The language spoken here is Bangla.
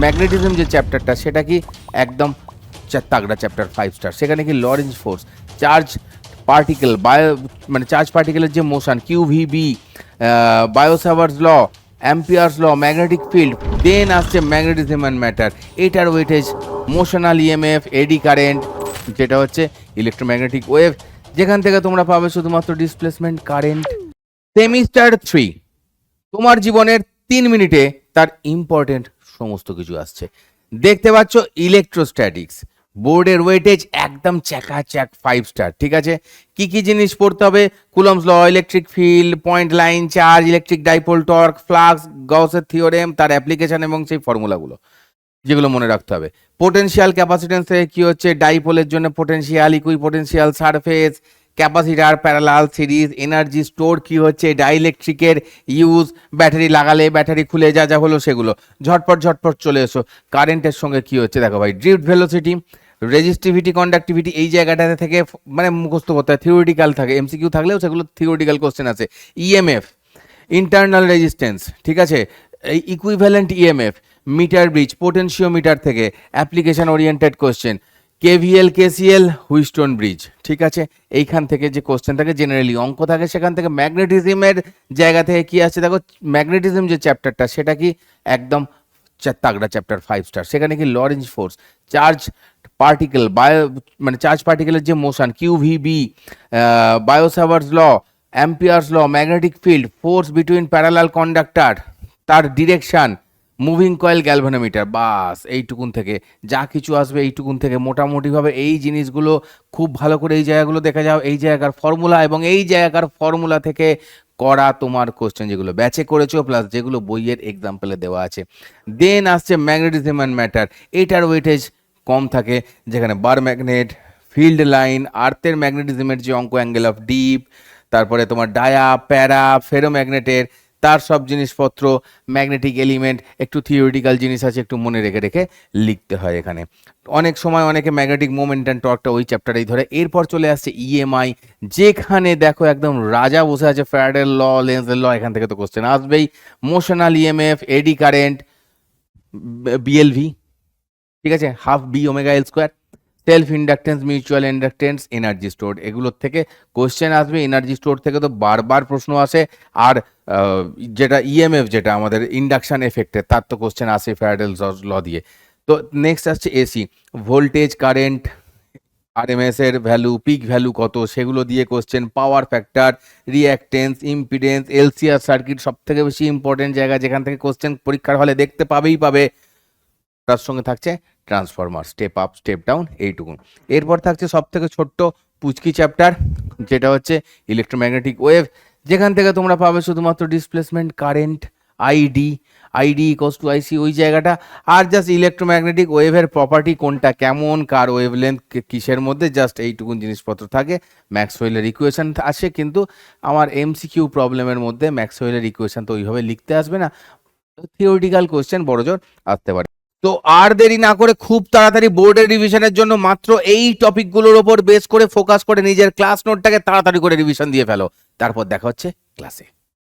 ম্যাগনেটিজম যে চ্যাপ্টারটা সেটা কি একদম তাগড়া চ্যাপ্টার 5 স্টার। সেখানে কি লরেঞ্জ ফোর্স, চার্জ পার্টিকেল, মানে চার্জ পার্টিকেলের যে motion qvB, Biot Savart's law, Ampere's law, magnetic field, দেন আসছে ম্যাগনেটিজম অ্যান্ড ম্যাটার, এটার weightage, motional EMF, eddy current যেটা হচ্ছে ইলেকট্রোম্যাগনেটিক ওয়েভ, যেখান থেকে তোমরা পাবে শুধুমাত্র ডিসপ্লেসমেন্ট কারেন্ট। সেমিস্টার 3 তোমার জীবনের 3 মিনিটে তার ইম্পর্টেন্ট সমস্ত কিছু আসছে। দেখতে পাচ্ছ ইলেকট্রোস্ট্যাটিক্স, বোর্ডের ওয়েটেজ একদম চ্যাকাচ্যাক 5 স্টার। ঠিক আছে, কি কি জিনিস পড়তে হবে? Coulomb's law, electric field, point line charge, electric dipole torque, flux, গাউসের থিওরেম, তার অ্যাপ্লিকেশন এবং সেই ফর্মুলাগুলো যেগুলো মনে রাখতে হবে। পোটেনশিয়াল ক্যাপাসিটেন্স থেকে কি হচ্ছে, ডাইপোলের জন্য potential, equipotential, surface, capacitor, parallel, series, energy store কি হচ্ছে, ডাইইলেকট্রিকের ইউজ, ব্যাটারি লাগালে ব্যাটারি খুলে যা যা হলো সেগুলো ঝটপট চলে এসো। কারেন্টের সঙ্গে কি হচ্ছে দেখো ভাই, ড্রিফট ভেলোসিটি, রেজিস্টিভিটি, কন্ডাক্টিভিটি, এই জায়গাটাতে থেকে মানে মুখস্থ করতে হয়, থিওরিটিক্যাল থাকে, এমসিকিউ থাকলেও সেগুলো থিওরিটিক্যাল কোশ্চেন আছে। ইএমএফ, ইন্টারনাল রেজিস্ট্যান্স, ঠিক আছে, এই equivalent EMF, meter bridge, potentiometer থেকে application oriented question, KVL, KCL, Wheatstone bridge. ঠিক আছে, এইখান থেকে যে কোশ্চেন থাকে জেনারেলি অঙ্ক থাকে, সেখান থেকে ম্যাগনেটিজমের জায়গা থেকে কি আছে দেখো, ম্যাগনেটিজম যে চ্যাপ্টারটা সেটা কি একদম তাগড়া চ্যাপ্টার 5 স্টার। সেখানে কি লরেঞ্জ ফোর্স, চার্জ পার্টিকেল, মানে চার্জ পার্টিকেলের যে motion qvB, Biot Savart's law, Ampere's law, magnetic field, force between parallel conductor, তার ডিরেকশন, মুভিং কয়েল, গ্যালভানোমিটার, বাস এইটুকুন থেকে যা কিছু আসবে এইটুকুন থেকে মোটামুটিভাবে এই জিনিসগুলো খুব ভালো করে এই জায়গাগুলো দেখা যাও, এই জায়গার ফর্মুলা এবং এই জায়গার ফর্মুলা থেকে করা তোমার কোশ্চেন যেগুলো ব্যাচে করেছো প্লাস যেগুলো বইয়ের এক্সাম্পলে দেওয়া আছে। দেন আসছে ম্যাগনেটিজম অ্যান্ড ম্যাটার, এটার ওয়েটেজ কম থাকে, যেখানে বার ম্যাগনেট, ফিল্ড লাইন, আর্থের ম্যাগনেটিজমের যে অঙ্ক, অ্যাঙ্গেল অফ ডিপ, তারপরে তোমার ডায়া, প্যারা, ফেরোম্যাগনেটের তার সব জিনিসপত্র, ম্যাগনেটিক এলিমেন্ট, একটু থিওরিটিক্যাল জিনিস আছে, একটু মনে রেখে রেখে লিখতে হয় এখানে। অনেক সময় অনেকে ম্যাগনেটিক মোমেন্ট অ্যান্ড টর্কটা ওই চ্যাপ্টারেই ধরে। এরপর চলে আসছে ইএমআই, যেখানে দেখো একদম রাজা বসে আছে, ফ্যারাডের ল, লেন্সের ল, এখান থেকে তো কোশ্চেন আসবেই। Motional EMF, eddy current, BLV, ঠিক আছে, half B omega L square, self inductance, mutual inductance, energy store, এগুলোর থেকে কোশ্চেন আসবে। এনার্জি স্টোর থেকে তো বারবার প্রশ্ন আসে। আর যেটা ইএমএফ যেটা আমাদের ইন্ডাকশন এফেক্টের, তার তো কোশ্চেন আসে ফ্যারাডের ল দিয়ে। তো নেক্সট আসছে এসি, ভোল্টেজ, কারেন্ট, আরএমএস এর ভ্যালু, পিক ভ্যালু কত সেগুলো দিয়ে question, power factor, reactance, impedance, LCR circuit সব থেকে বেশি ইম্পর্টেন্ট জায়গা যেখান থেকে কোশ্চেন পরীক্ষার হলে দেখতে পাবে। তার সঙ্গে থাকছে transformer, step up, step down, এইটুকুন। এরপর থাকছে সব থেকে ছোট্ট পুচকি চ্যাপ্টার, যেটা হচ্ছে ইলেকট্রোম্যাগনেটিক ওয়েভ, যেখান থেকে তোমরা পাবে শুধুমাত্র displacement current, ID equals to IC, ওই জায়গাটা। আর জাস্ট ইলেকট্রোম্যাগনেটিক ওয়েভের প্রপার্টি কোনটা, কেমন, কার ওয়েভলেন্থ কিসের মধ্যে, জাস্ট এইটুকুন জিনিসপত্র থাকে। ম্যাক্সওয়েলের ইকুয়েশন আসে, কিন্তু আমার এমসিকিউ প্রবলেমের মধ্যে ম্যাক্সওয়েলের ইকুয়েশন তো ওইভাবে লিখতে আসবে না, থিওরিটিক্যাল কোশ্চেন বড়জোর আসতে পারে। তো আর দেরি না করে খুব তাড়াতাড়ি বোর্ডের রিভিশনের জন্য মাত্র এই টপিকগুলোর ওপর বেস করে ফোকাস করে নিজের ক্লাস নোটটাকে তাড়াতাড়ি করে রিভিশন দিয়ে ফেলো। তারপর দেখা হচ্ছে ক্লাসে।